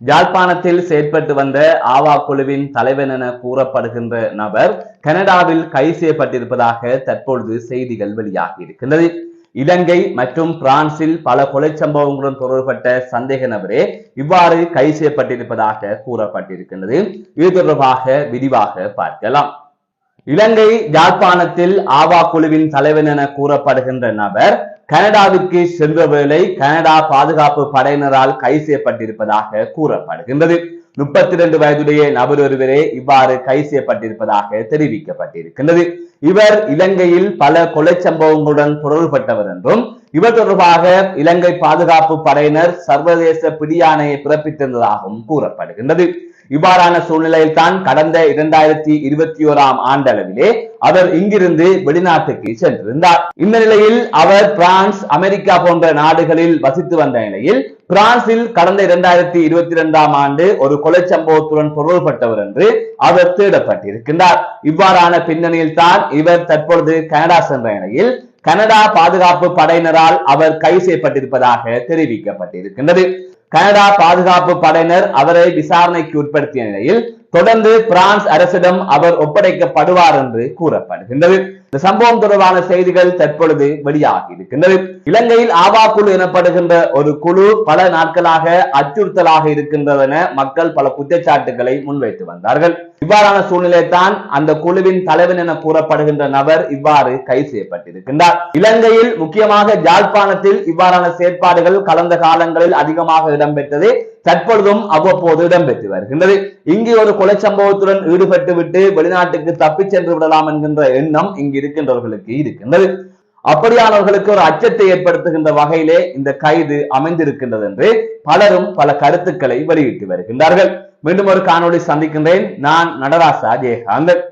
யாழ்ப்பாணத்தில் செயற்பட்டு வந்த ஆவா குழுவின் தலைவன் என கூறப்படுகின்ற நபர் கனடாவில் கைது செய்யப்பட்டிருப்பதாக தற்பொழுது செய்திகள் வெளியாகி இருக்கின்றது. இலங்கை மற்றும் பிரான்சில் பல கொலை சம்பவங்களுடன் தொடர்பட்ட சந்தேக நபரே இவ்வாறு கைது செய்யப்பட்டிருப்பதாக கூறப்பட்டிருக்கின்றது. இது தொடர்பாக விரிவாக பார்க்கலாம். இலங்கை யாழ்ப்பாணத்தில் ஆவா குழுவின் தலைவன் என கூறப்படுகின்ற நபர் கனடாவிற்கு சென்ற வேளை கனடா பாதுகாப்பு படையினரால் கைது செய்யப்பட்டிருப்பதாக கூறப்படுகின்றது. 32 வயதுடைய நபர் ஒருவரே இவ்வாறு கைது செய்யப்பட்டிருப்பதாக தெரிவிக்கப்பட்டிருக்கின்றது. இவர் இலங்கையில் பல கொலை சம்பவங்களுடன் தொடர்பட்டவர் என்றும் இவர் தொடர்பாக இலங்கை பாதுகாப்பு படையினர் சர்வதேச பிடியாணையை பிறப்பித்திருந்ததாகவும் கூறப்படுகின்றது. இவ்வாறான சூழ்நிலையில் தான் கடந்த 2021ஆம் ஆண்டளவிலே அவர் இங்கிருந்து வெளிநாட்டுக்கு சென்றிருந்தார். இந்த நிலையில் அவர் பிரான்ஸ், அமெரிக்கா போன்ற நாடுகளில் வசித்து வந்த நிலையில் பிரான்சில் கடந்த 2022ஆம் ஆண்டு ஒரு கொலை சம்பவத்துடன் தொடர்பட்டவர் என்று அவர் தேடப்பட்டிருக்கின்றார். இவ்வாறான பின்னணியில் தான் இவர் தற்பொழுது கனடா சென்ற நிலையில் கனடா பாதுகாப்பு படையினரால் அவர் கைது செய்யப்பட்டிருப்பதாக தெரிவிக்கப்பட்டிருக்கின்றது. கனடா பாதுகாப்பு படையினர் அவரை விசாரணைக்கு உட்படுத்திய நிலையில் தொடர்ந்து பிரான்ஸ் அரசிடம் அவர் ஒப்படைக்கப்படுவார் என்று கூறப்படுகின்றது. இந்த சம்பவம் தொடர்பான செய்திகள் தற்பொழுது வெளியாகி இருக்கின்றது. இலங்கையில் ஆவா குழு எனப்படுகின்ற ஒரு குழு பல நாட்களாக அச்சுறுத்தலாக இருக்கின்றது என மக்கள் பல குற்றச்சாட்டுகளை முன்வைத்து வந்தார்கள். இவ்வாறான சூழ்நிலை தான் அந்த குழுவின் தலைவன் என கூறப்படுகின்ற நபர் இவ்வாறு கைது செய்யப்பட்டிருக்கின்றார். இலங்கையில் முக்கியமாக யாழ்ப்பாணத்தில் இவ்வாறான செயற்பாடுகள் கடந்த காலங்களில் அதிகமாக இடம்பெற்றது, தற்பொழுதும் அவ்வப்போது இடம்பெற்று வருகின்றது. இங்கு ஒரு கொலை சம்பவத்துடன் ஈடுபட்டு விட்டு வெளிநாட்டுக்கு தப்பிச் சென்று விடலாம் என்கின்ற எண்ணம் இங்கு இருக்கின்றவர்களுக்கு இருக்கின்றது. அப்படியானவர்களுக்கு ஒரு அச்சத்தை ஏற்படுத்துகின்ற வகையிலே இந்த கைது அமைந்திருக்கின்றது என்று பலரும் பல கருத்துக்களை வெளியிட்டு வருகின்றார்கள். மீண்டும் ஒரு காணொளி சந்திக்கின்றேன். நான் நடராசா ஜெயகாந்தன்.